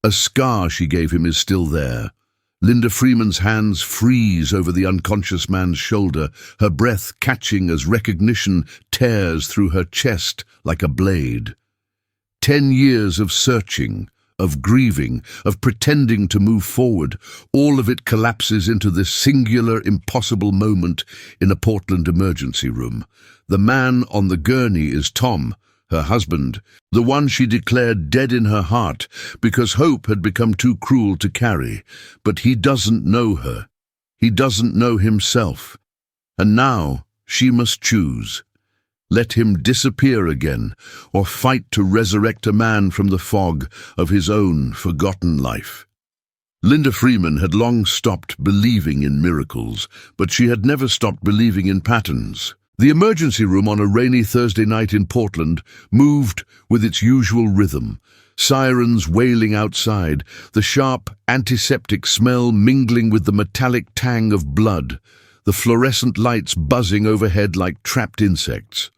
A scar she gave him is still there. Linda Freeman's hands freeze over the unconscious man's shoulder, her breath catching as recognition tears through her chest like a blade. 10 years of searching, of grieving, of pretending to move forward, all of it collapses into this singular, impossible moment in a Portland emergency room. The man on the gurney is Tom, her husband, the one she declared dead in her heart because hope had become too cruel to carry. But he doesn't know her. He doesn't know himself. And now she must choose. Let him disappear again, or fight to resurrect a man from the fog of his own forgotten life. Linda Freeman had long stopped believing in miracles, but she had never stopped believing in patterns. The emergency room on a rainy Thursday night in Portland moved with its usual rhythm, sirens wailing outside, the sharp antiseptic smell mingling with the metallic tang of blood, the fluorescent lights buzzing overhead like trapped insects.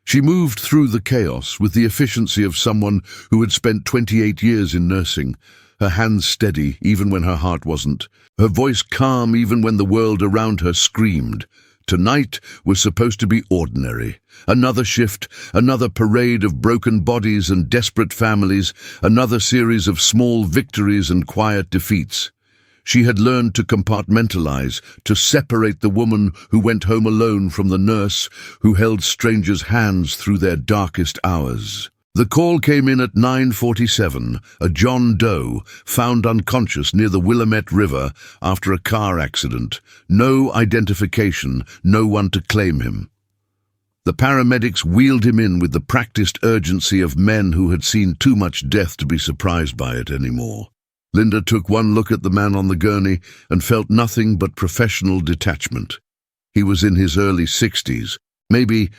She moved through the chaos with the efficiency of someone who had spent 28 years in nursing, her hands steady even when her heart wasn't, her voice calm even when the world around her screamed. Tonight was supposed to be ordinary. Another shift, another parade of broken bodies and desperate families, another series of small victories and quiet defeats. She had learned to compartmentalize, to separate the woman who went home alone from the nurse who held strangers' hands through their darkest hours. The call came in at 9:47, a John Doe found unconscious near the Willamette River after a car accident. No identification, no one to claim him. The paramedics wheeled him in with the practiced urgency of men who had seen too much death to be surprised by it anymore. Linda took one look at the man on the gurney and felt nothing but professional detachment. He was in his early 60s, maybe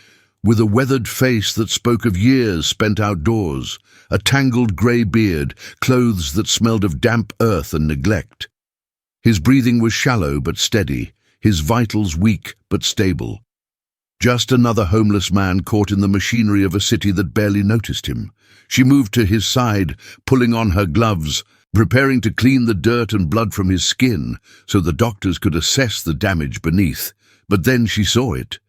with a weathered face that spoke of years spent outdoors, a tangled grey beard, clothes that smelled of damp earth and neglect. His breathing was shallow but steady, his vitals weak but stable. Just another homeless man caught in the machinery of a city that barely noticed him. She moved to his side, pulling on her gloves, preparing to clean the dirt and blood from his skin so the doctors could assess the damage beneath. But then she saw it.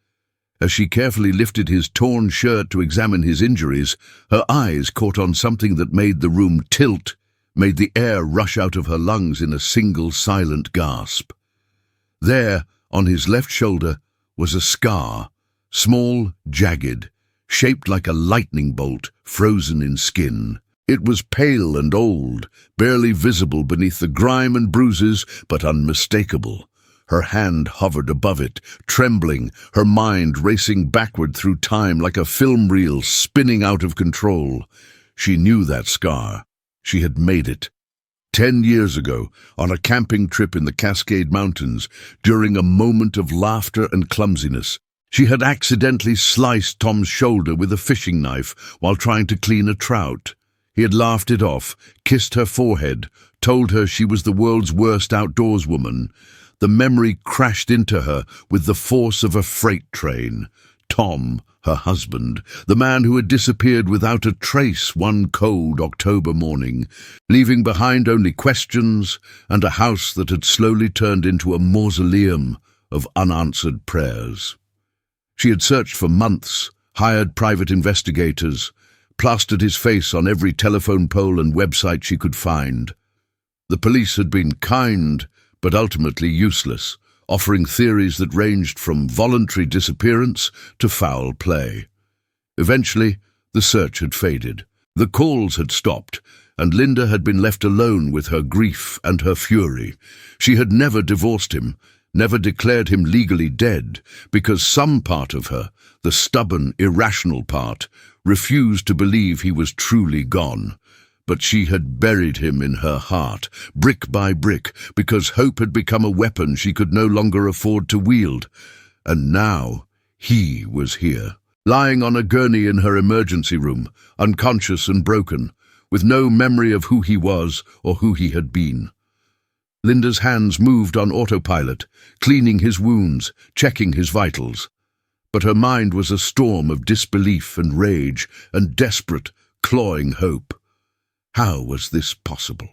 As she carefully lifted his torn shirt to examine his injuries, her eyes caught on something that made the room tilt, made the air rush out of her lungs in a single silent gasp. There, on his left shoulder, was a scar, small, jagged, shaped like a lightning bolt, frozen in skin. It was pale and old, barely visible beneath the grime and bruises, but unmistakable. Her hand hovered above it, trembling, her mind racing backward through time like a film reel spinning out of control. She knew that scar. She had made it. 10 years ago, on a camping trip in the Cascade Mountains, during a moment of laughter and clumsiness, she had accidentally sliced Tom's shoulder with a fishing knife while trying to clean a trout. He had laughed it off, kissed her forehead, told her she was the world's worst outdoors woman. The memory crashed into her with the force of a freight train. Tom, her husband, the man who had disappeared without a trace one cold October morning, leaving behind only questions and a house that had slowly turned into a mausoleum of unanswered prayers. She had searched for months, hired private investigators, plastered his face on every telephone pole and website she could find. The police had been kind, but ultimately useless, offering theories that ranged from voluntary disappearance to foul play. Eventually, the search had faded. The calls had stopped, and Linda had been left alone with her grief and her fury. She had never divorced him, never declared him legally dead, because some part of her, the stubborn, irrational part, refused to believe he was truly gone. But she had buried him in her heart, brick by brick, because hope had become a weapon she could no longer afford to wield. And now he was here, lying on a gurney in her emergency room, unconscious and broken, with no memory of who he was or who he had been. Linda's hands moved on autopilot, cleaning his wounds, checking his vitals. But her mind was a storm of disbelief and rage and desperate, clawing hope. How was this possible?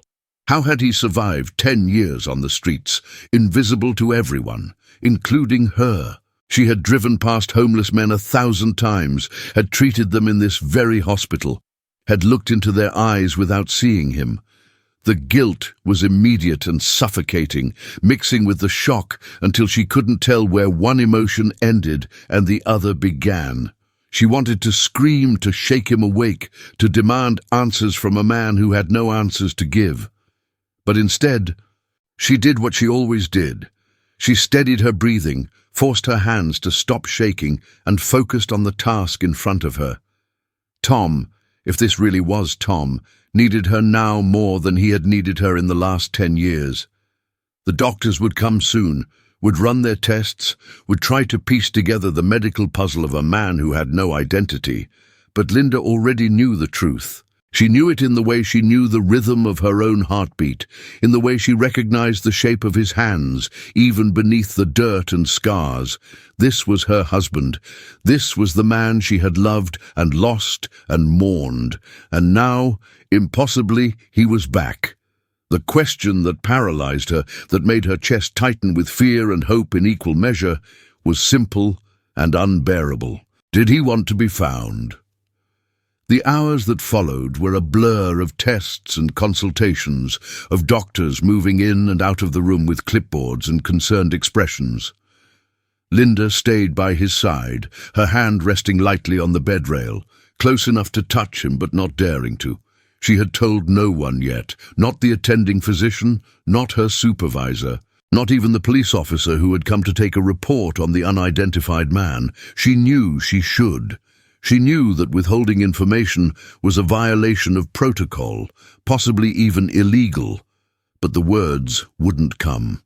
How had he survived 10 years on the streets, invisible to everyone, including her? She had driven past homeless men 1,000 times, had treated them in this very hospital, had looked into their eyes without seeing him. The guilt was immediate and suffocating, mixing with the shock until she couldn't tell where one emotion ended and the other began. She wanted to scream, to shake him awake, to demand answers from a man who had no answers to give. But instead, she did what she always did. She steadied her breathing, forced her hands to stop shaking, and focused on the task in front of her. Tom, if this really was Tom, needed her now more than he had needed her in the last 10 years. The doctors would come soon, would run their tests, would try to piece together the medical puzzle of a man who had no identity. But Linda already knew the truth. She knew it in the way she knew the rhythm of her own heartbeat, in the way she recognized the shape of his hands, even beneath the dirt and scars. This was her husband. This was the man she had loved and lost and mourned. And now, impossibly, he was back. The question that paralyzed her, that made her chest tighten with fear and hope in equal measure, was simple and unbearable. Did he want to be found? The hours that followed were a blur of tests and consultations, of doctors moving in and out of the room with clipboards and concerned expressions. Linda stayed by his side, her hand resting lightly on the bed rail, close enough to touch him but not daring to. She had told no one yet, not the attending physician, not her supervisor, not even the police officer who had come to take a report on the unidentified man. She knew she should. She knew that withholding information was a violation of protocol, possibly even illegal, but the words wouldn't come.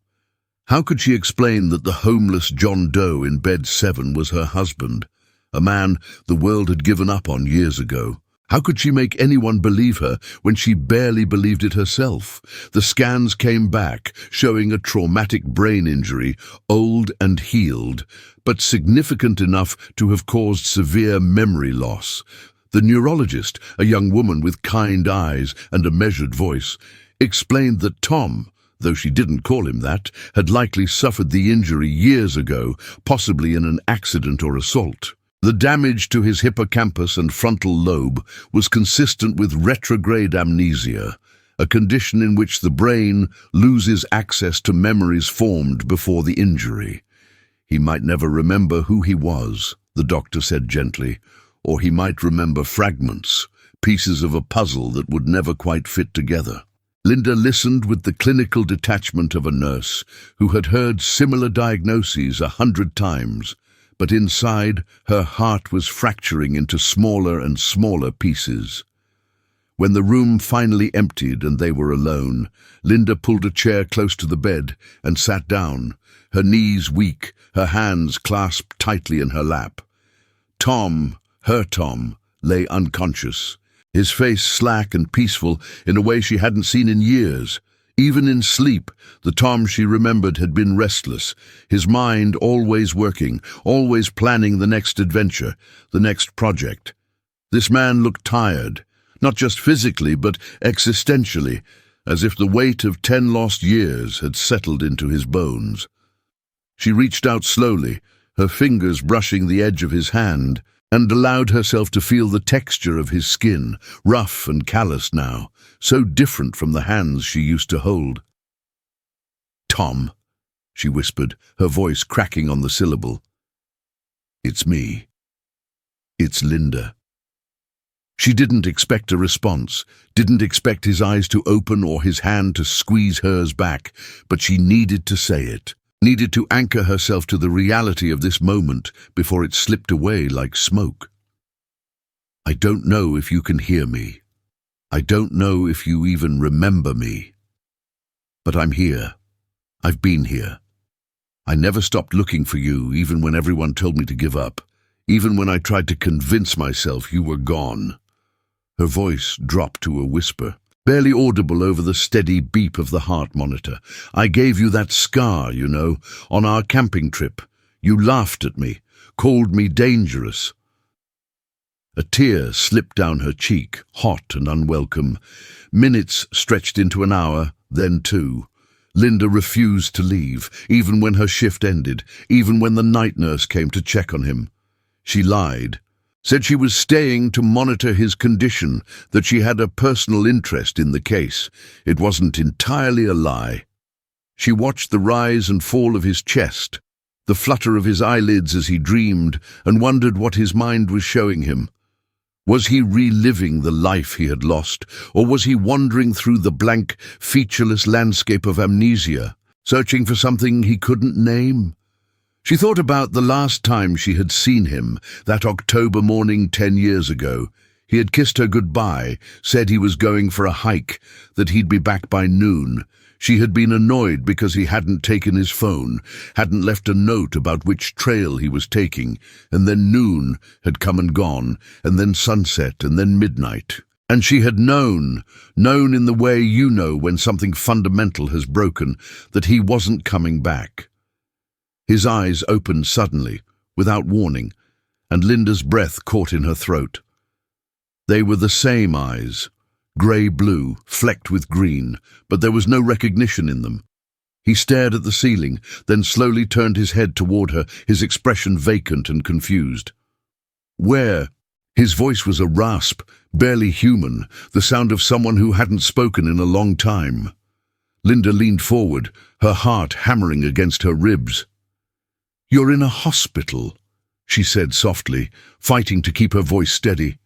How could she explain that the homeless John Doe in bed 7 was her husband, a man the world had given up on years ago? How could she make anyone believe her when she barely believed it herself? The scans came back, showing a traumatic brain injury, old and healed, but significant enough to have caused severe memory loss. The neurologist, a young woman with kind eyes and a measured voice, explained that Tom, though she didn't call him that, had likely suffered the injury years ago, possibly in an accident or assault. The damage to his hippocampus and frontal lobe was consistent with retrograde amnesia, a condition in which the brain loses access to memories formed before the injury. He might never remember who he was, the doctor said gently, or he might remember fragments, pieces of a puzzle that would never quite fit together. Linda listened with the clinical detachment of a nurse who had heard similar diagnoses 100 times, but inside her heart was fracturing into smaller and smaller pieces. When the room finally emptied and they were alone, Linda pulled a chair close to the bed and sat down, her knees weak, her hands clasped tightly in her lap. Tom, her Tom, lay unconscious, his face slack and peaceful in a way she hadn't seen in years. Even in sleep, the Tom she remembered had been restless, his mind always working, always planning the next adventure, the next project. This man looked tired, not just physically but existentially, as if the weight of 10 lost years had settled into his bones. She reached out slowly, her fingers brushing the edge of his hand, and allowed herself to feel the texture of his skin, rough and calloused now, so different from the hands she used to hold. "Tom," she whispered, her voice cracking on the syllable. "It's me. It's Linda." She didn't expect a response, didn't expect his eyes to open or his hand to squeeze hers back, but she needed to say it. Needed to anchor herself to the reality of this moment before it slipped away like smoke. "I don't know if you can hear me. I don't know if you even remember me. But I'm here. I've been here. I never stopped looking for you, even when everyone told me to give up, even when I tried to convince myself you were gone." Her voice dropped to a whisper, barely audible over the steady beep of the heart monitor. "I gave you that scar, you know, on our camping trip. You laughed at me, called me dangerous." A tear slipped down her cheek, hot and unwelcome. Minutes stretched into an hour, then two. Linda refused to leave, even when her shift ended, even when the night nurse came to check on him. She lied, said she was staying to monitor his condition, that she had a personal interest in the case. It wasn't entirely a lie. She watched the rise and fall of his chest, the flutter of his eyelids as he dreamed, and wondered what his mind was showing him. Was he reliving the life he had lost, or was he wandering through the blank, featureless landscape of amnesia, searching for something he couldn't name? She thought about the last time she had seen him, that October morning 10 years ago. He had kissed her goodbye, said he was going for a hike, that he'd be back by noon. She had been annoyed because he hadn't taken his phone, hadn't left a note about which trail he was taking, and then noon had come and gone, and then sunset, and then midnight. And she had known in the way you know when something fundamental has broken, that he wasn't coming back. His eyes opened suddenly, without warning, and Linda's breath caught in her throat. They were the same eyes, grey-blue, flecked with green, but there was no recognition in them. He stared at the ceiling, then slowly turned his head toward her, his expression vacant and confused. "Where?" His voice was a rasp, barely human, the sound of someone who hadn't spoken in a long time. Linda leaned forward, her heart hammering against her ribs. "You're in a hospital," she said softly, fighting to keep her voice steady.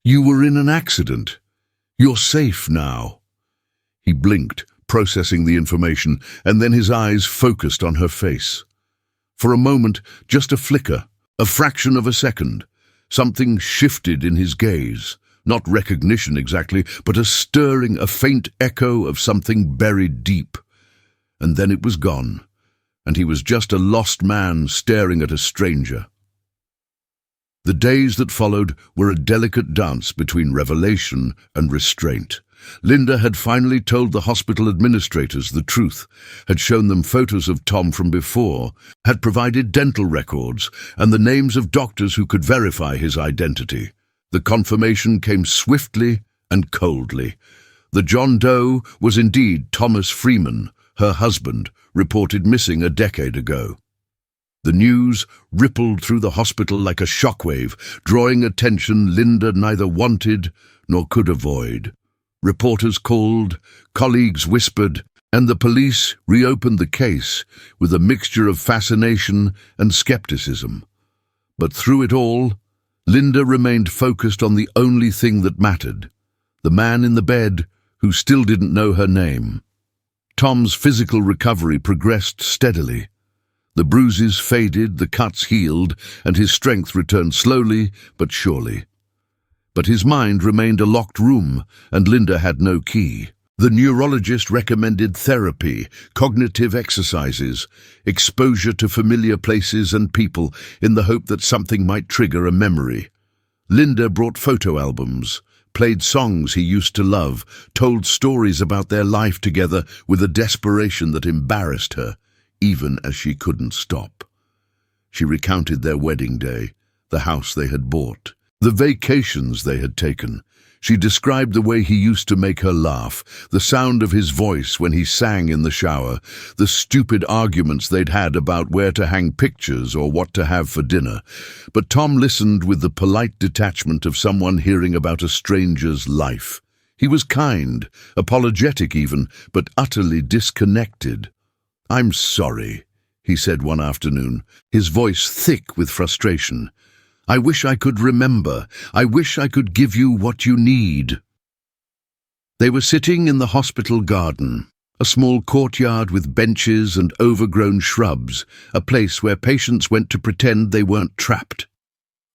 "You were in an accident. You're safe now." He blinked, processing the information, and then his eyes focused on her face. For a moment, just a flicker, a fraction of a second, something shifted in his gaze. Not recognition exactly, but a stirring, a faint echo of something buried deep. And then it was gone, and he was just a lost man staring at a stranger. The days that followed were a delicate dance between revelation and restraint. Linda had finally told the hospital administrators the truth, had shown them photos of Tom from before, had provided dental records and the names of doctors who could verify his identity. The confirmation came swiftly and coldly. The John Doe was indeed Thomas Freeman, her husband, reported missing a decade ago. The news rippled through the hospital like a shockwave, drawing attention Linda neither wanted nor could avoid. Reporters called, colleagues whispered, and the police reopened the case with a mixture of fascination and skepticism. But through it all, Linda remained focused on the only thing that mattered, the man in the bed who still didn't know her name. Tom's physical recovery progressed steadily. The bruises faded, the cuts healed, and his strength returned slowly but surely. But his mind remained a locked room, and Linda had no key. The neurologist recommended therapy, cognitive exercises, exposure to familiar places and people in the hope that something might trigger a memory. Linda brought photo albums, played songs he used to love, told stories about their life together with a desperation that embarrassed her, even as she couldn't stop. She recounted their wedding day, the house they had bought, the vacations they had taken. She described the way he used to make her laugh, the sound of his voice when he sang in the shower, the stupid arguments they'd had about where to hang pictures or what to have for dinner. But Tom listened with the polite detachment of someone hearing about a stranger's life. He was kind, apologetic even, but utterly disconnected. "I'm sorry," he said one afternoon, his voice thick with frustration. "I wish I could remember. I wish I could give you what you need." They were sitting in the hospital garden, a small courtyard with benches and overgrown shrubs, a place where patients went to pretend they weren't trapped.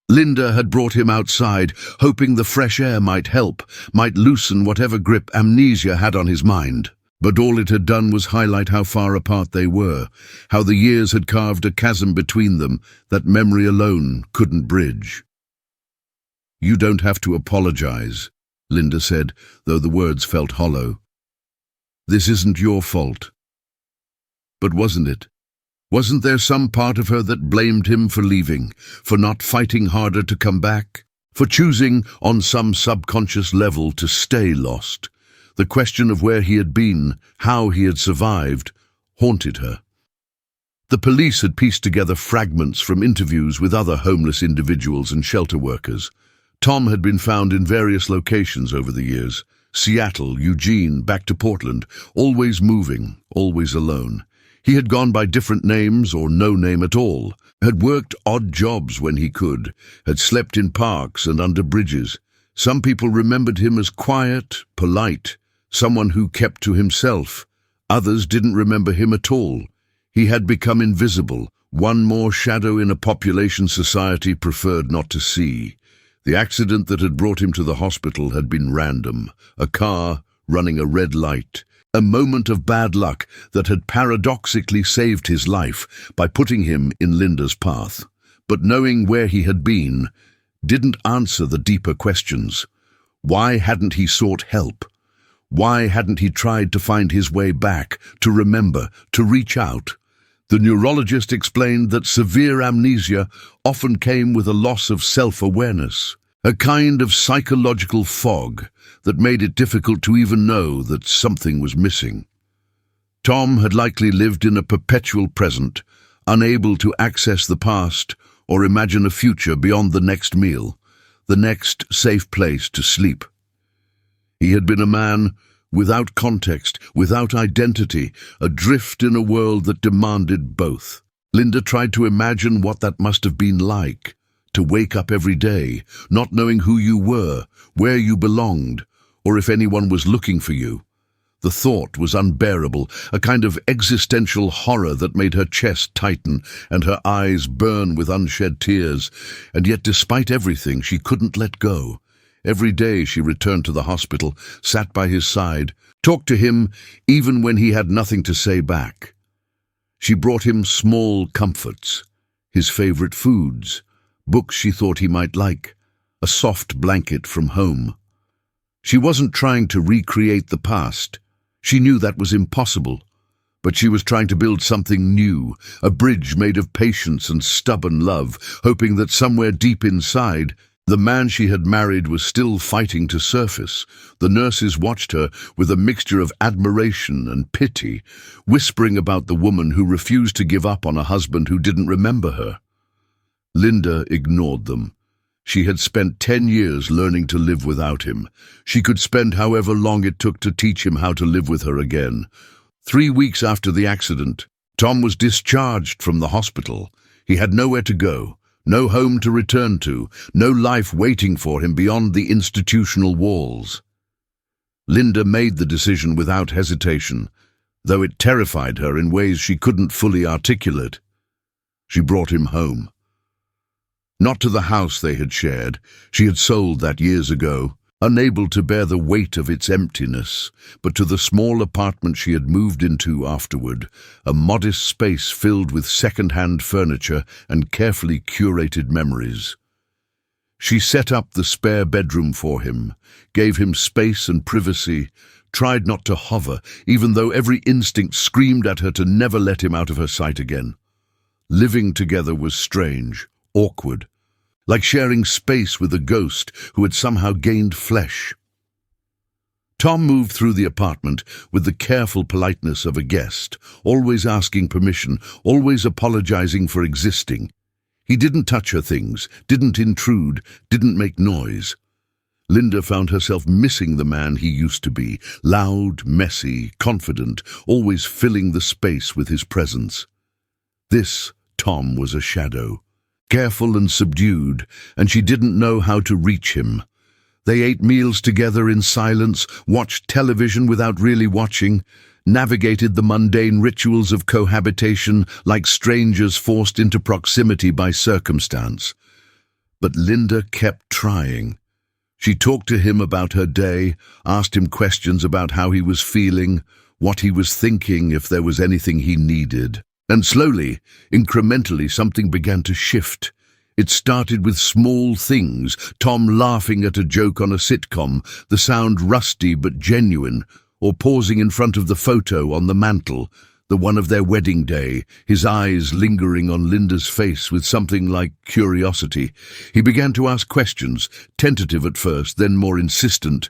Linda had brought him outside, hoping the fresh air might help, might loosen whatever grip amnesia had on his mind. But all it had done was highlight how far apart they were, how the years had carved a chasm between them that memory alone couldn't bridge. "You don't have to apologize," Linda said, though the words felt hollow. "This isn't your fault." But wasn't it? Wasn't there some part of her that blamed him for leaving, for not fighting harder to come back, for choosing, on some subconscious level, to stay lost. The question of where he had been, how he had survived, haunted her. The police had pieced together fragments from interviews with other homeless individuals and shelter workers. Tom had been found in various locations over the years: Seattle, Eugene, back to Portland, always moving, always alone. He had gone by different names or no name at all, had worked odd jobs when he could, had slept in parks and under bridges. Some people remembered him as quiet, polite, someone who kept to himself. Others didn't remember him at all. He had become invisible, one more shadow in a population society preferred not to see. The accident that had brought him to the hospital had been random, a car running a red light, a moment of bad luck that had paradoxically saved his life by putting him in Linda's path. But knowing where he had been didn't answer the deeper questions. Why hadn't he sought help? Why hadn't he tried to find his way back, to remember, to reach out? The neurologist explained that severe amnesia often came with a loss of self-awareness, a kind of psychological fog that made it difficult to even know that something was missing. Tom had likely lived in a perpetual present, unable to access the past or imagine a future beyond the next meal, the next safe place to sleep. He had been a man without context, without identity, adrift in a world that demanded both. Linda tried to imagine what that must have been like, to wake up every day, not knowing who you were, where you belonged, or if anyone was looking for you. The thought was unbearable, a kind of existential horror that made her chest tighten and her eyes burn with unshed tears, and yet despite everything she couldn't let go. Every day she returned to the hospital, sat by his side, talked to him even when he had nothing to say back. She brought him small comforts, his favorite foods, books she thought he might like, a soft blanket from home. She wasn't trying to recreate the past. She knew that was impossible, but she was trying to build something new, a bridge made of patience and stubborn love, hoping that somewhere deep inside, the man she had married was still fighting to surface. The nurses watched her with a mixture of admiration and pity, whispering about the woman who refused to give up on a husband who didn't remember her. Linda ignored them. She had spent 10 years learning to live without him. She could spend however long it took to teach him how to live with her again. 3 weeks after the accident, Tom was discharged from the hospital. He had nowhere to go. No home to return to, no life waiting for him beyond the institutional walls. Linda made the decision without hesitation, though it terrified her in ways she couldn't fully articulate. She brought him home. Not to the house they had shared. She had sold that years ago, unable to bear the weight of its emptiness, but to the small apartment she had moved into afterward, a modest space filled with second-hand furniture and carefully curated memories. She set up the spare bedroom for him, gave him space and privacy, tried not to hover, even though every instinct screamed at her to never let him out of her sight again. Living together was strange, awkward, like sharing space with a ghost who had somehow gained flesh. Tom moved through the apartment with the careful politeness of a guest, always asking permission, always apologizing for existing. He didn't touch her things, didn't intrude, didn't make noise. Linda found herself missing the man he used to be, loud, messy, confident, always filling the space with his presence. This Tom was a shadow, careful and subdued, and she didn't know how to reach him. They ate meals together in silence, watched television without really watching, navigated the mundane rituals of cohabitation like strangers forced into proximity by circumstance. But Linda kept trying. She talked to him about her day, asked him questions about how he was feeling, what he was thinking, if there was anything he needed. And slowly, incrementally, something began to shift. It started with small things, Tom laughing at a joke on a sitcom, the sound rusty but genuine, or pausing in front of the photo on the mantel, the one of their wedding day, his eyes lingering on Linda's face with something like curiosity. He began to ask questions, tentative at first, then more insistent.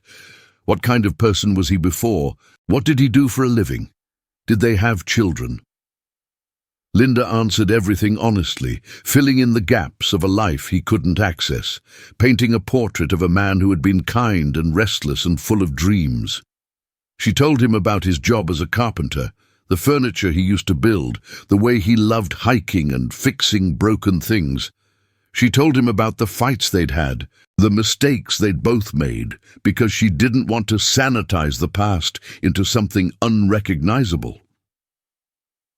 What kind of person was he before? What did he do for a living? Did they have children? Linda answered everything honestly, filling in the gaps of a life he couldn't access, painting a portrait of a man who had been kind and restless and full of dreams. She told him about his job as a carpenter, the furniture he used to build, the way he loved hiking and fixing broken things. She told him about the fights they'd had, the mistakes they'd both made, because she didn't want to sanitize the past into something unrecognizable.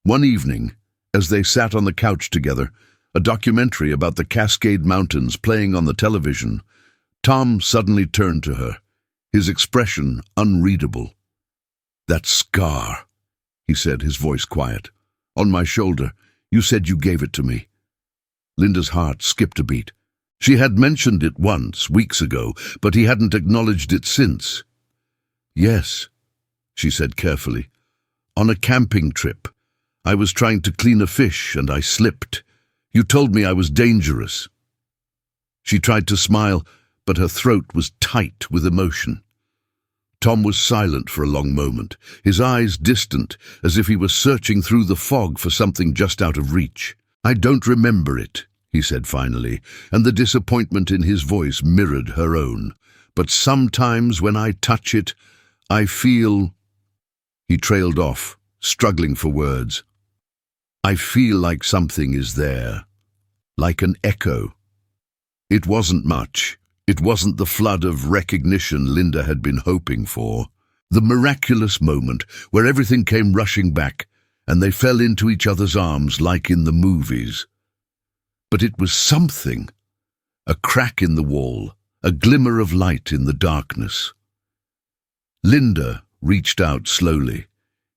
One evening, as they sat on the couch together, a documentary about the Cascade Mountains playing on the television, Tom suddenly turned to her, his expression unreadable. "That scar," he said, his voice quiet. "On my shoulder. You said you gave it to me." Linda's heart skipped a beat. She had mentioned it once, weeks ago, but he hadn't acknowledged it since. "Yes," she said carefully. "On a camping trip. I was trying to clean a fish and I slipped. You told me I was dangerous." She tried to smile, but her throat was tight with emotion. Tom was silent for a long moment, his eyes distant, as if he was searching through the fog for something just out of reach. "I don't remember it," he said finally, and the disappointment in his voice mirrored her own. "But sometimes when I touch it, I feel—" He trailed off, struggling for words. "I feel like something is there, like an echo." It wasn't much. It wasn't the flood of recognition Linda had been hoping for. The miraculous moment where everything came rushing back and they fell into each other's arms like in the movies. But it was something. A crack in the wall, a glimmer of light in the darkness. Linda reached out slowly,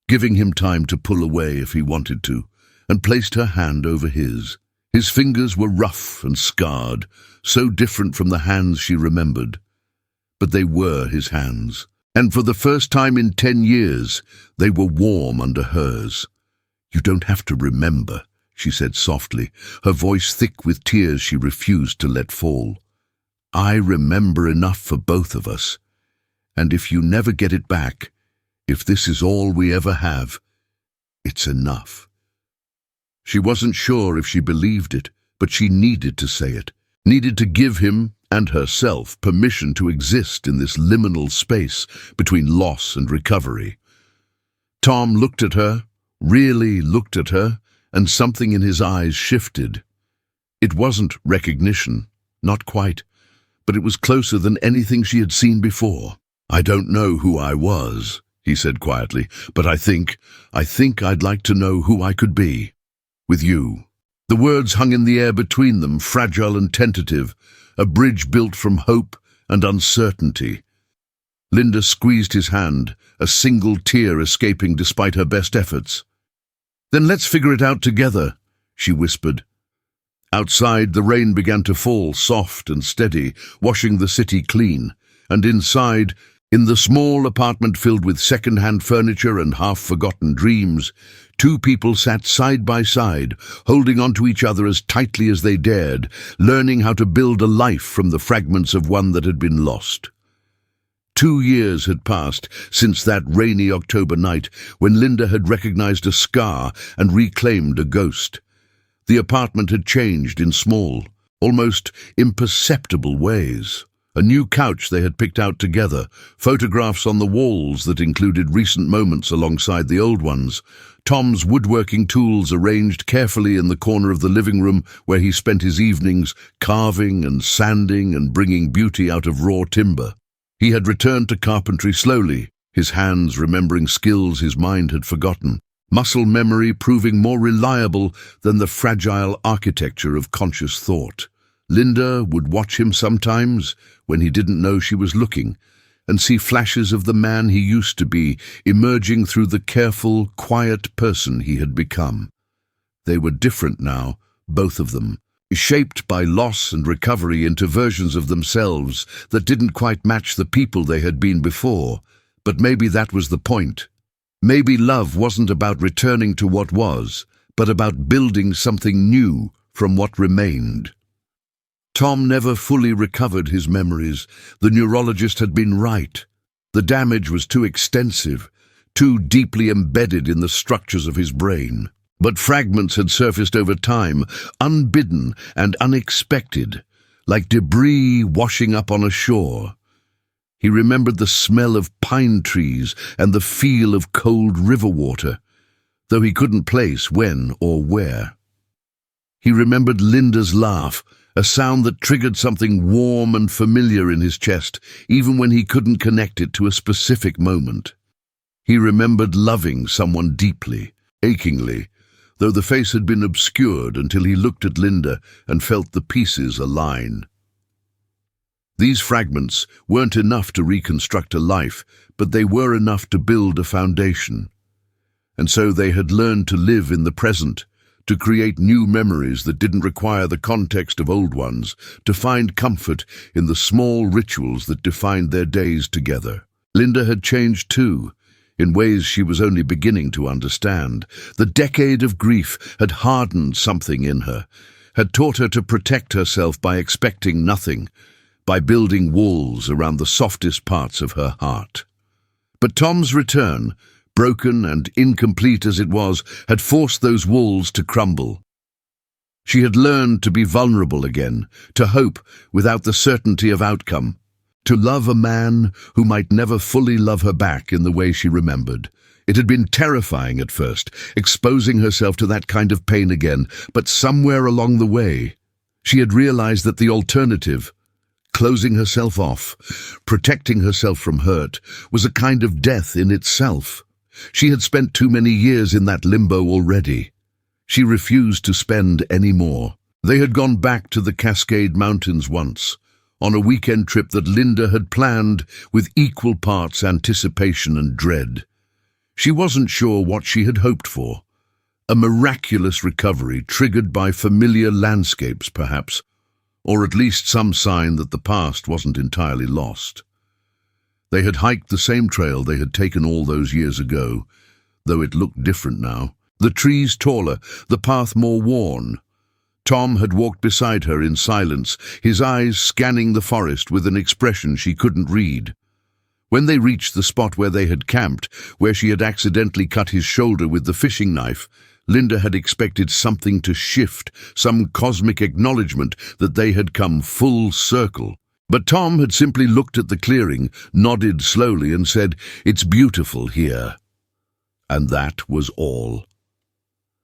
giving him time to pull away if he wanted to, and placed her hand over his. His fingers were rough and scarred, so different from the hands she remembered. But they were his hands, and for the first time in 10 years, they were warm under hers. "You don't have to remember," she said softly, her voice thick with tears she refused to let fall. "I remember enough for both of us, and if you never get it back, if this is all we ever have, it's enough." She wasn't sure if she believed it, but she needed to say it, needed to give him and herself permission to exist in this liminal space between loss and recovery. Tom looked at her, really looked at her, and something in his eyes shifted. It wasn't recognition, not quite, but it was closer than anything she had seen before. "I don't know who I was," he said quietly, "but I think I'd like to know who I could be. With you." The words hung in the air between them, fragile and tentative, a bridge built from hope and uncertainty. Linda squeezed his hand, a single tear escaping despite her best efforts. "Then let's figure it out together," she whispered. Outside, the rain began to fall, soft and steady, washing the city clean, and inside, in the small apartment filled with second-hand furniture and half-forgotten dreams, 2 people sat side by side, holding on to each other as tightly as they dared, learning how to build a life from the fragments of one that had been lost. 2 years had passed since that rainy October night when Linda had recognized a scar and reclaimed a ghost. The apartment had changed in small, almost imperceptible ways. A new couch they had picked out together, photographs on the walls that included recent moments alongside the old ones, Tom's woodworking tools arranged carefully in the corner of the living room where he spent his evenings carving and sanding and bringing beauty out of raw timber. He had returned to carpentry slowly, his hands remembering skills his mind had forgotten, muscle memory proving more reliable than the fragile architecture of conscious thought. Linda would watch him sometimes, when he didn't know she was looking, and see flashes of the man he used to be emerging through the careful, quiet person he had become. They were different now, both of them, shaped by loss and recovery into versions of themselves that didn't quite match the people they had been before, but maybe that was the point. Maybe love wasn't about returning to what was, but about building something new from what remained. Tom never fully recovered his memories. The neurologist had been right. The damage was too extensive, too deeply embedded in the structures of his brain. But fragments had surfaced over time, unbidden and unexpected, like debris washing up on a shore. He remembered the smell of pine trees and the feel of cold river water, though he couldn't place when or where. He remembered Linda's laugh, a sound that triggered something warm and familiar in his chest, even when he couldn't connect it to a specific moment. He remembered loving someone deeply, achingly, though the face had been obscured until he looked at Linda and felt the pieces align. These fragments weren't enough to reconstruct a life, but they were enough to build a foundation. And so they had learned to live in the present, to create new memories that didn't require the context of old ones, to find comfort in the small rituals that defined their days together. Linda had changed too, in ways she was only beginning to understand. The decade of grief had hardened something in her, had taught her to protect herself by expecting nothing, by building walls around the softest parts of her heart. But Tom's return, broken and incomplete as it was, had forced those walls to crumble. She had learned to be vulnerable again, to hope without the certainty of outcome, to love a man who might never fully love her back in the way she remembered. It had been terrifying at first, exposing herself to that kind of pain again, but somewhere along the way, she had realized that the alternative, closing herself off, protecting herself from hurt, was a kind of death in itself. She had spent too many years in that limbo already. She refused to spend any more. They had gone back to the Cascade Mountains once, on a weekend trip that Linda had planned with equal parts anticipation and dread. She wasn't sure what she had hoped for. A miraculous recovery triggered by familiar landscapes, perhaps, or at least some sign that the past wasn't entirely lost. They had hiked the same trail they had taken all those years ago, though it looked different now. The trees taller, the path more worn. Tom had walked beside her in silence, his eyes scanning the forest with an expression she couldn't read. When they reached the spot where they had camped, where she had accidentally cut his shoulder with the fishing knife, Linda had expected something to shift, some cosmic acknowledgement that they had come full circle. But Tom had simply looked at the clearing, nodded slowly and said, "It's beautiful here." And that was all.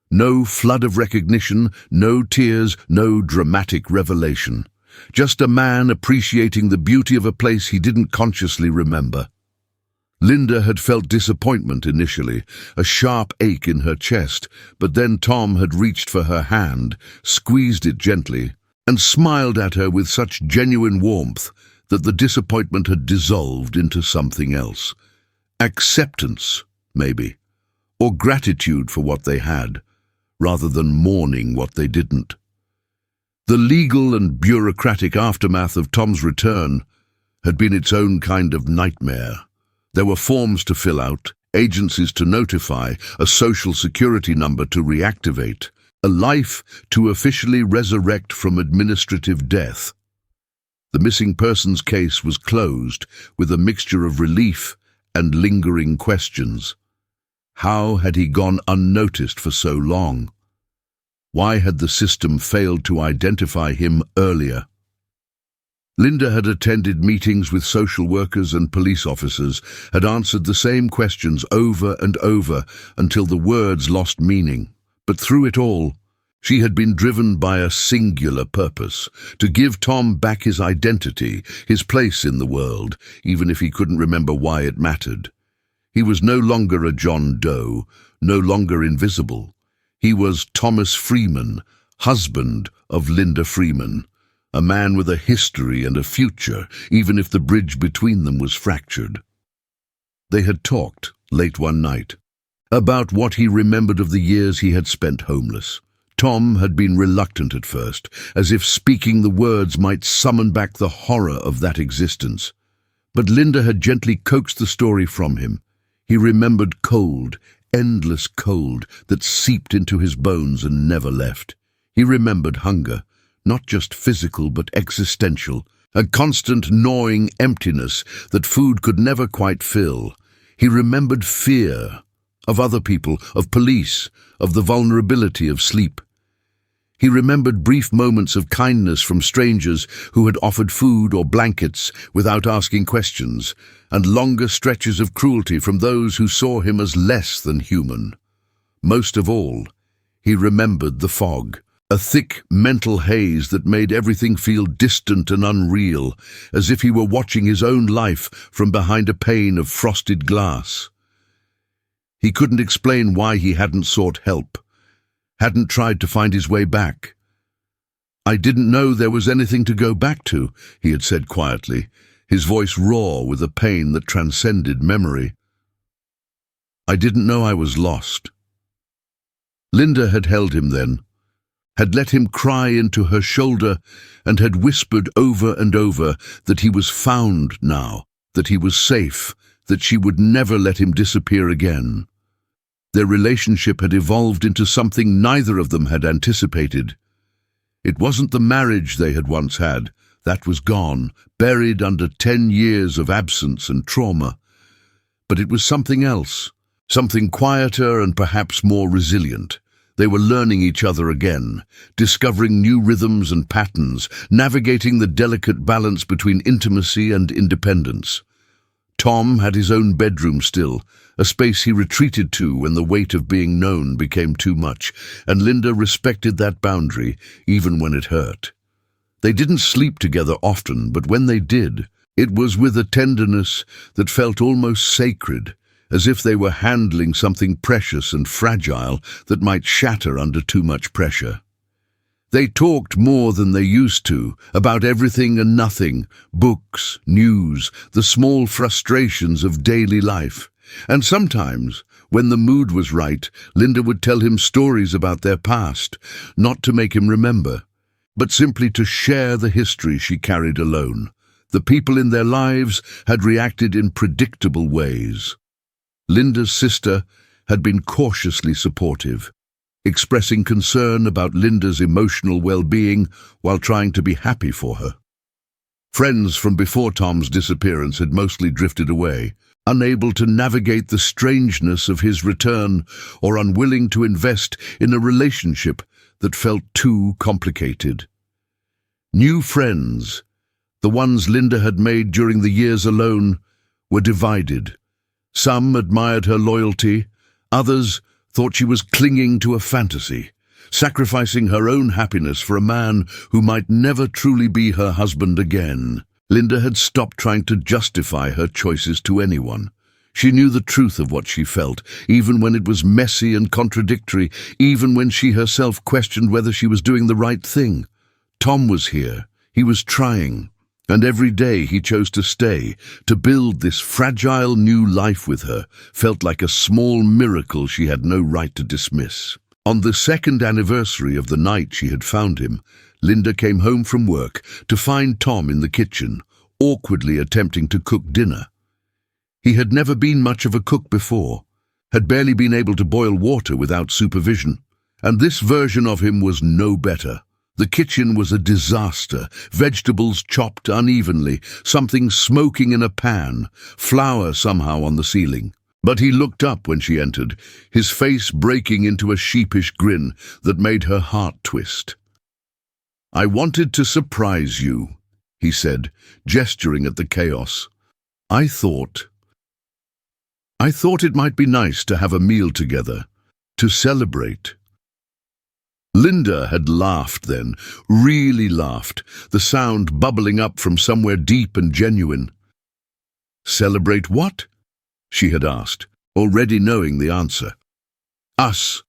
No flood of recognition, no tears, no dramatic revelation. Just a man appreciating the beauty of a place he didn't consciously remember. Linda had felt disappointment initially, a sharp ache in her chest, but then Tom had reached for her hand, squeezed it gently, and smiled at her with such genuine warmth that the disappointment had dissolved into something else. Acceptance, maybe, or gratitude for what they had, rather than mourning what they didn't. The legal and bureaucratic aftermath of Tom's return had been its own kind of nightmare. There were forms to fill out, agencies to notify, a social security number to reactivate, a life to officially resurrect from administrative death. The missing persons case was closed with a mixture of relief and lingering questions. How had he gone unnoticed for so long? Why had the system failed to identify him earlier? Linda had attended meetings with social workers and police officers, had answered the same questions over and over until the words lost meaning. But through it all, she had been driven by a singular purpose, to give Tom back his identity, his place in the world, even if he couldn't remember why it mattered. He was no longer a John Doe, no longer invisible. He was Thomas Freeman, husband of Linda Freeman, a man with a history and a future, even if the bridge between them was fractured. They had talked, late one night, about what he remembered of the years he had spent homeless. Tom had been reluctant at first, as if speaking the words might summon back the horror of that existence. But Linda had gently coaxed the story from him. He remembered cold, endless cold that seeped into his bones and never left. He remembered hunger, not just physical but existential, a constant gnawing emptiness that food could never quite fill. He remembered fear of other people, of police, of the vulnerability of sleep. He remembered brief moments of kindness from strangers who had offered food or blankets without asking questions, and longer stretches of cruelty from those who saw him as less than human. Most of all, he remembered the fog, a thick mental haze that made everything feel distant and unreal, as if he were watching his own life from behind a pane of frosted glass. He couldn't explain why he hadn't sought help, hadn't tried to find his way back. "I didn't know there was anything to go back to," he had said quietly, his voice raw with a pain that transcended memory. "I didn't know I was lost." Linda had held him then, had let him cry into her shoulder, and had whispered over and over that he was found now, that he was safe, that she would never let him disappear again. Their relationship had evolved into something neither of them had anticipated. It wasn't the marriage they had once had. That was gone, buried under 10 years of absence and trauma. But it was something else, something quieter and perhaps more resilient. They were learning each other again, discovering new rhythms and patterns, navigating the delicate balance between intimacy and independence. Tom had his own bedroom still, a space he retreated to when the weight of being known became too much, and Linda respected that boundary, even when it hurt. They didn't sleep together often, but when they did, it was with a tenderness that felt almost sacred, as if they were handling something precious and fragile that might shatter under too much pressure. They talked more than they used to, about everything and nothing, books, news, the small frustrations of daily life. And sometimes, when the mood was right, Linda would tell him stories about their past, not to make him remember, but simply to share the history she carried alone. The people in their lives had reacted in predictable ways. Linda's sister had been cautiously supportive, expressing concern about Linda's emotional well-being while trying to be happy for her. Friends from before Tom's disappearance had mostly drifted away, unable to navigate the strangeness of his return or unwilling to invest in a relationship that felt too complicated. New friends, the ones Linda had made during the years alone, were divided. Some admired her loyalty, others thought she was clinging to a fantasy, sacrificing her own happiness for a man who might never truly be her husband again. Linda had stopped trying to justify her choices to anyone. She knew the truth of what she felt, even when it was messy and contradictory, even when she herself questioned whether she was doing the right thing. Tom was here. He was trying. And every day he chose to stay, to build this fragile new life with her, felt like a small miracle she had no right to dismiss. On the second anniversary of the night she had found him, Linda came home from work to find Tom in the kitchen, awkwardly attempting to cook dinner. He had never been much of a cook before, had barely been able to boil water without supervision, and this version of him was no better. The kitchen was a disaster, vegetables chopped unevenly, something smoking in a pan, flour somehow on the ceiling. But he looked up when she entered, his face breaking into a sheepish grin that made her heart twist. "I wanted to surprise you," he said, gesturing at the chaos. I thought it might be nice to have a meal together, to celebrate." Linda had laughed then, really laughed, the sound bubbling up from somewhere deep and genuine. "Celebrate what?" she had asked, already knowing the answer. "Us,"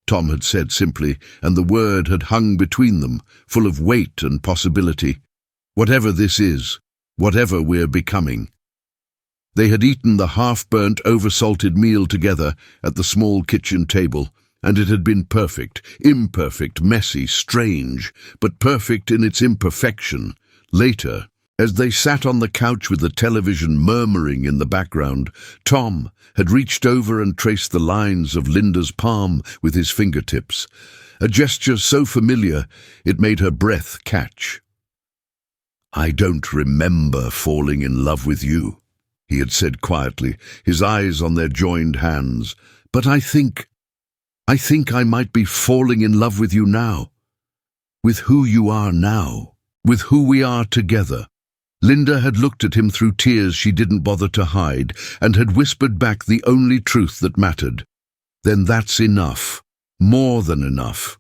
Tom had said simply, and the word had hung between them, full of weight and possibility. "Whatever this is, whatever we're becoming." They had eaten the half-burnt, over-salted meal together at the small kitchen table, and it had been perfect, imperfect, messy, strange, but perfect in its imperfection. Later, As they sat on the couch with the television murmuring in the background, Tom had reached over and traced the lines of Linda's palm with his fingertips, a gesture so familiar it made her breath catch. "I don't remember falling in love with you," he had said quietly, his eyes on their joined hands, "but I think I might be falling in love with you now, with who you are now, with who we are together." Linda had looked at him through tears she didn't bother to hide, and had whispered back the only truth that mattered. "Then that's enough, more than enough."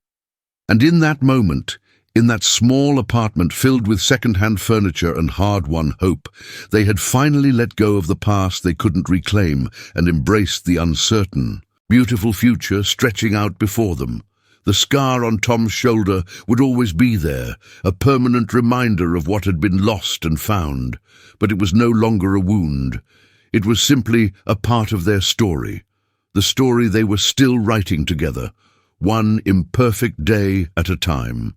And in that moment, in that small apartment filled with second-hand furniture and hard-won hope, they had finally let go of the past they couldn't reclaim and embraced the uncertain, beautiful future stretching out before them. The scar on Tom's shoulder would always be there, a permanent reminder of what had been lost and found, but it was no longer a wound. It was simply a part of their story, the story they were still writing together, one imperfect day at a time.